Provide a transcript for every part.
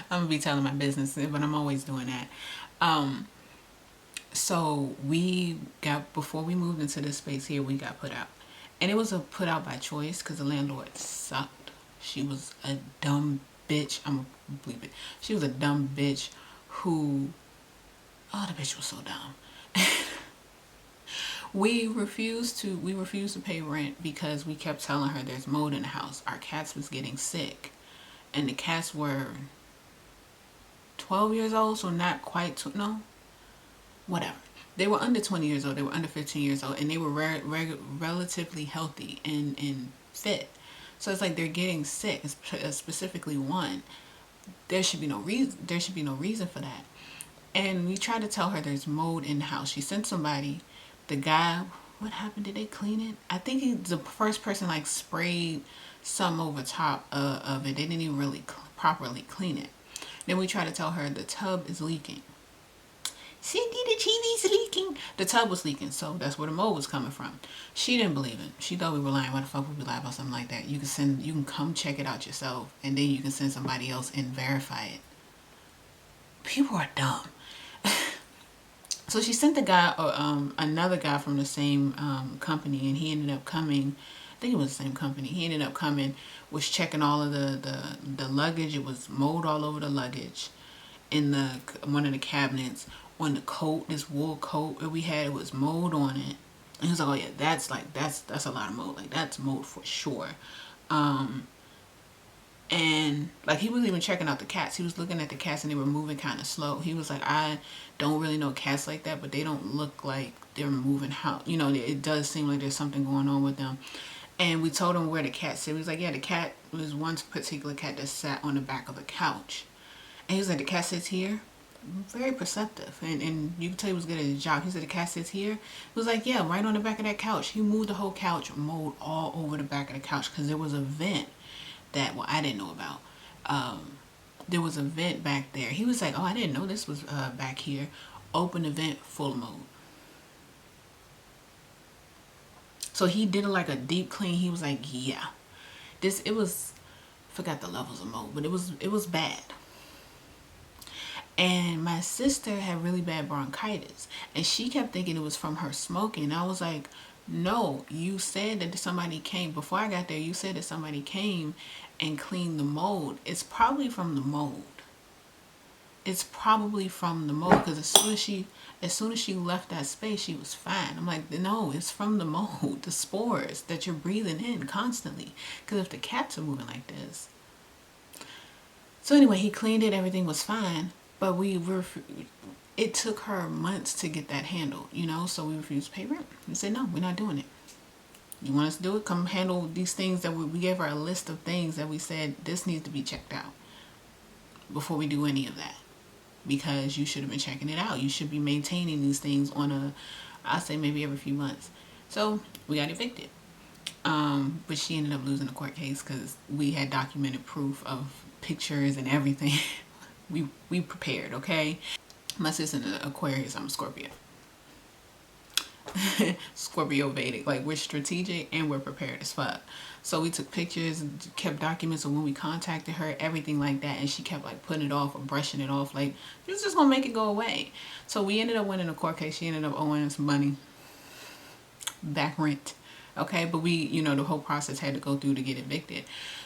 I'm gonna be telling my business, but I'm always doing that. Um, so we got, before we moved into this space here, we got put out, and it was a put out by choice because the landlord sucked. She was a dumb bitch. I'm gonna bleep it. She was a dumb bitch who, oh, the bitch was so dumb. We refused to pay rent because we kept telling her there's mold in the house. Our cats was getting sick, and the cats were 12 years old, so not quite no, whatever. They were under 20 years old. They were under 15 years old, and they were relatively healthy and fit. So it's like they're getting sick. Specifically one. There should be no reason. There should be no reason for that. And we tried to tell her there's mold in the house. She sent somebody. The guy, what happened? Did they clean it? I think the first person like sprayed some over top of it. They didn't even really properly clean it. Then we tried to tell her the tub is leaking. Cindy, the TV's leaking. The tub was leaking, so that's where the mold was coming from. She didn't believe it. She thought we were lying. Why the fuck would we lie about something like that? You can come check it out yourself, and then you can send somebody else and verify it. People are dumb. So she sent the guy, another guy from the same company, and he ended up coming. I think it was the same company. He ended up coming, was checking all of the luggage. It was mold all over the luggage, in the one of the cabinets, on the coat, this wool coat that we had. It was mold on it. And he was like, "Oh yeah, that's a lot of mold. Like that's mold for sure." And like he was even checking out the cats. He was looking at the cats and they were moving kind of slow. He was like, I don't really know cats like that, but they don't look like they're moving how, it does seem like there's something going on with them. And we told him where the cat sat. He was like, yeah, the cat was one particular cat that sat on the back of the couch. And he was like, the cat sits here. Very perceptive. And you can tell he was good at his job. He said, the cat sits here. He was like, yeah, right on the back of that couch. He moved the whole couch, mold all over the back of the couch because there was a vent that, well, I didn't know about. There was a vent back there. He was like, oh, I didn't know this was back here. Open the vent, full of mold. So he did it like a deep clean. He was like, yeah, it was, forgot the levels of mold, but it was bad. And my sister had really bad bronchitis, and she kept thinking it was from her smoking. I was like, no, you said that somebody came before I got there. You said that somebody came and cleaned the mold. It's probably from the mold. It's probably from the mold because as soon as she left that space, she was fine. I'm like, no, it's from the mold, the spores that you're breathing in constantly. Because if the cats are moving like this, so anyway, he cleaned it. Everything was fine, but it took her months to get that handled, so we refused to pay rent. We said, no, we're not doing it. You want us to do it? Come handle these things that we gave her a list of things that we said, this needs to be checked out before we do any of that. Because you should have been checking it out. You should be maintaining these things I say maybe every few months. So we got evicted. But she ended up losing the court case because we had documented proof of pictures and everything. we prepared, okay? My sister's an Aquarius, I'm a Scorpio. Scorpio Vedic. Like, we're strategic and we're prepared as fuck. So we took pictures and kept documents of when we contacted her, everything like that. And she kept like putting it off or brushing it off. Like, this is just gonna make it go away. So we ended up winning a court case. She ended up owing us money, back rent. Okay, but we, the whole process had to go through to get evicted.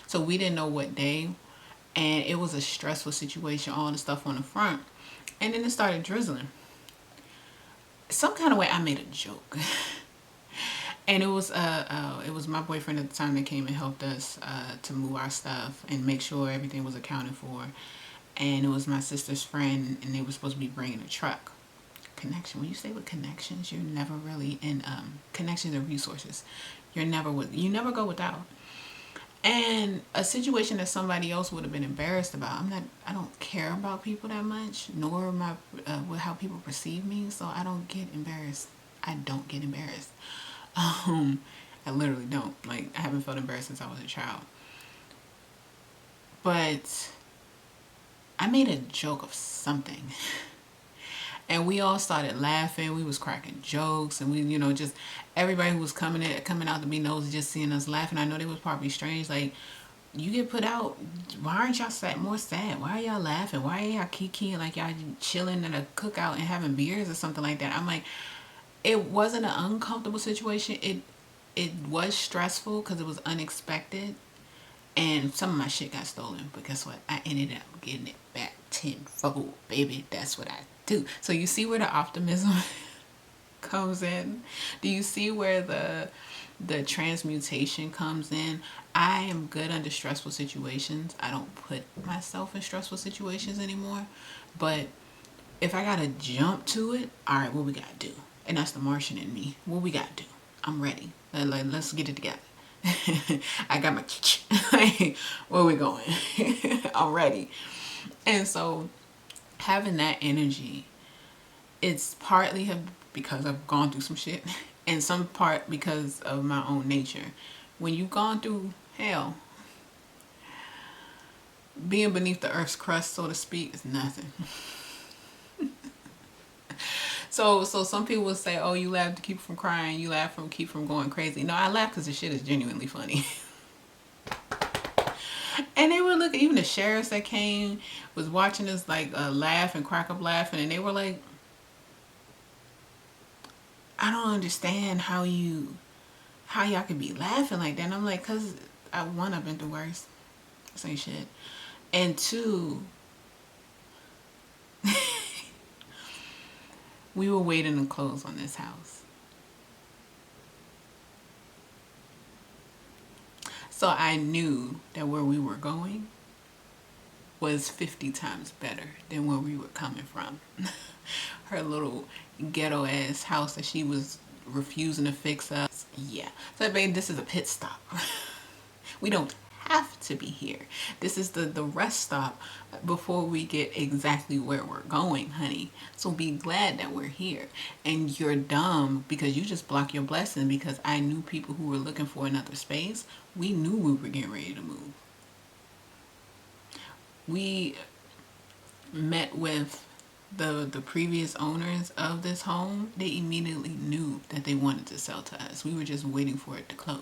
So we didn't know what day. And it was a stressful situation, all the stuff on the front. And then it started drizzling. Some kind of way I made a joke. And it was my boyfriend at the time that came and helped us to move our stuff and make sure everything was accounted for. And it was my sister's friend, and they were supposed to be bringing a truck. Connection. When you stay with connections, you're never really in connections and resources. You never go without. And a situation that somebody else would have been embarrassed about. I don't care about people that much, nor how people perceive me. So I don't get embarrassed. I don't get embarrassed. I literally don't. Like, I haven't felt embarrassed since I was a child. But I made a joke of something. And we all started laughing. We was cracking jokes, and we, just everybody who was coming out to be nosy, just seeing us laughing. I know they was probably strange. Like, you get put out, why aren't y'all more sad? Why are y'all laughing? Why are y'all kikiing like y'all chilling at a cookout and having beers or something like that? I'm like, it wasn't an uncomfortable situation. It was stressful because it was unexpected, and some of my shit got stolen. But guess what? I ended up getting it back tenfold, baby. That's what I do. So you see where the optimism comes in? Do you see where the transmutation comes in? I am good under stressful situations. I don't put myself in stressful situations anymore. But if I gotta jump to it, all right, what we gotta do? And that's the Martian in me. What we gotta do? I'm ready. Let's get it together. I got my like, where we going? I'm ready. And so having that energy, it's partly because I've gone through some shit, and some part because of my own nature. When you've gone through hell, being beneath the earth's crust, so to speak, is nothing. So some people will say, oh, you laugh to keep from crying, you laugh from keep from going crazy. No, I laugh because the shit is genuinely funny. And they were looking, even the sheriffs that came was watching us like laugh and crack up laughing, and they were like, I don't understand how y'all could be laughing like that. And I'm like, cause one, I've been through worse. This ain't shit. And two, we were waiting to close on this house. So I knew that where we were going was 50 times better than where we were coming from. Her little ghetto ass house that she was refusing to fix up. Yeah. So babe, this is a pit stop. We don't have to be here. This is the rest stop before we get exactly where we're going, honey. So be glad that we're here. And you're dumb because you just block your blessing, because I knew people who were looking for another space. We knew we were getting ready to move. We met with the previous owners of this home. They immediately knew that they wanted to sell to us. We were just waiting for it to close.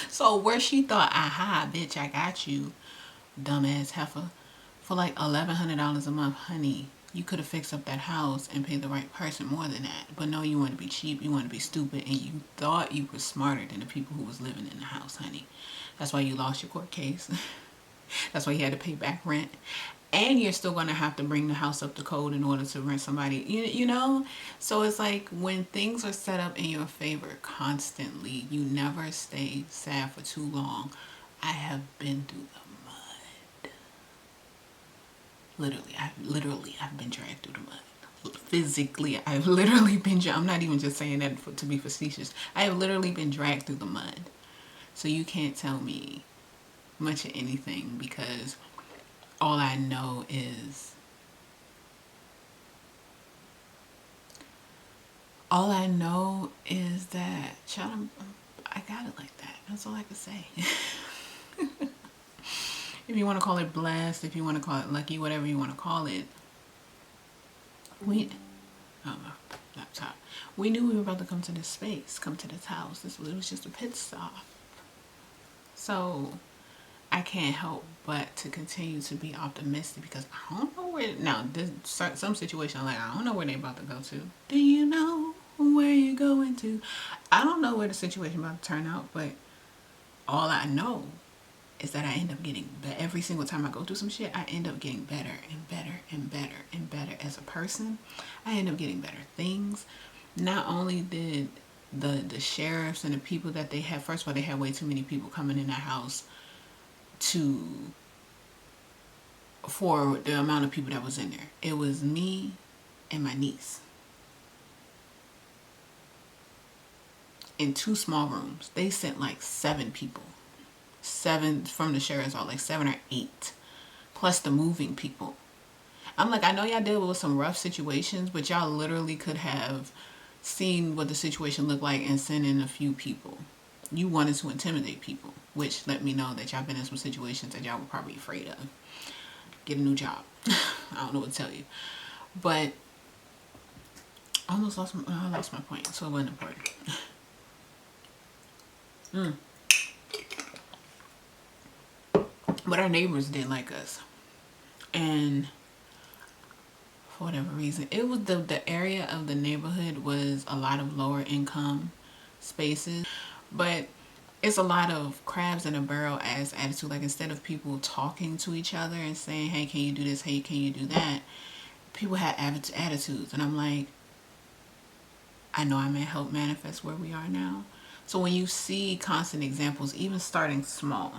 So where she thought, aha, bitch, I got you, dumbass heifer, for like $1,100 a month, honey, you could have fixed up that house and paid the right person more than that. But no, you want to be cheap, you want to be stupid, and you thought you were smarter than the people who was living in the house, honey. That's why you lost your court case. That's why you had to pay back rent. And you're still going to have to bring the house up to code in order to rent somebody, you know? So it's like when things are set up in your favor constantly, you never stay sad for too long. I have been through the mud. I've been dragged through the mud. Physically, I've literally been, I'm not even just saying that to be facetious. I have literally been dragged through the mud. So you can't tell me much of anything, because all I know is that, child, I got it like that. That's all I can say. If you want to call it blessed, if you want to call it lucky, whatever you want to call it, laptop. We knew we were about to come to this space, come to this house. It was just a pit stop. So I can't help but to continue to be optimistic, because I don't know where, now there's some situation like, I don't know where they're about to go to. Do you know where you're going to? I don't know where the situation about to turn out, but all I know is that I end up getting better. Every single time I go through some shit, I end up getting better and better and better and better as a person. I end up getting better things. Not only did the sheriffs and the people that they had, first of all, they had way too many people coming in that house for the amount of people that was in there. It was me and my niece in 2 small rooms. They sent like 7 people. 7 from the sheriff's office, like 7 or 8, plus the moving people. I'm like, I know y'all deal with some rough situations, but y'all literally could have seen what the situation looked like and sent in a few people. You wanted to intimidate people, which let me know that y'all been in some situations that y'all were probably afraid of. Get a new job. I don't know what to tell you. But I lost my point, so it wasn't important. But our neighbors didn't like us. And for whatever reason, it was the area of the neighborhood was a lot of lower income spaces. But it's a lot of crabs in a barrel as attitude. Like, instead of people talking to each other and saying, hey, can you do this? Hey, can you do that? People had attitudes. And I'm like, I know I may help manifest where we are now. So when you see constant examples, even starting small,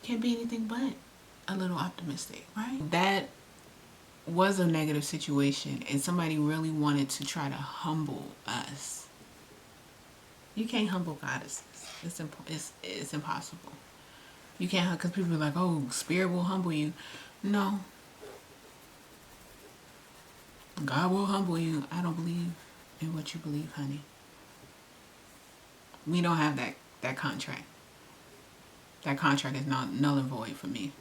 can't be anything but a little optimistic, right? That was a negative situation and somebody really wanted to try to humble us. You can't humble goddesses. It's impossible. You can't, because people are like, oh, spirit will humble you. No. God will humble you. I don't believe in what you believe, honey. We don't have that contract. That contract is not null and void for me.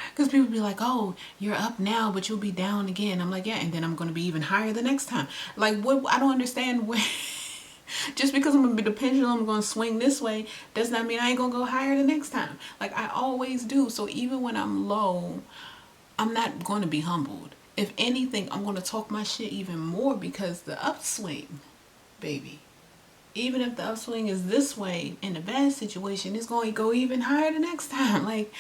Because people be like, oh, you're up now, but you'll be down again. I'm like, yeah, and then I'm going to be even higher the next time. Like, what? I don't understand where... Just because I'm going to be the pendulum, I'm going to swing this way, does not mean I ain't going to go higher the next time. Like, I always do. So even when I'm low, I'm not going to be humbled. If anything, I'm going to talk my shit even more, because the upswing, baby, even if the upswing is this way in a bad situation, it's going to go even higher the next time. Like...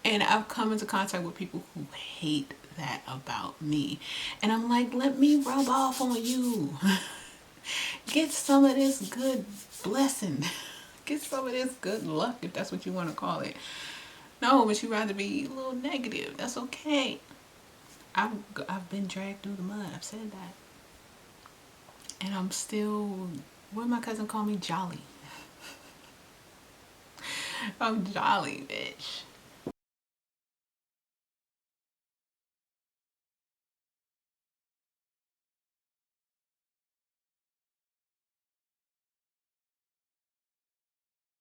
And I've come into contact with people who hate that about me. And I'm like, let me rub off on you. Get some of this good blessing. Get some of this good luck, if that's what you want to call it. No, but you rather be a little negative. That's okay. I've been dragged through the mud. I've said that. And I'm still, what my cousin called me, jolly. I'm jolly, bitch.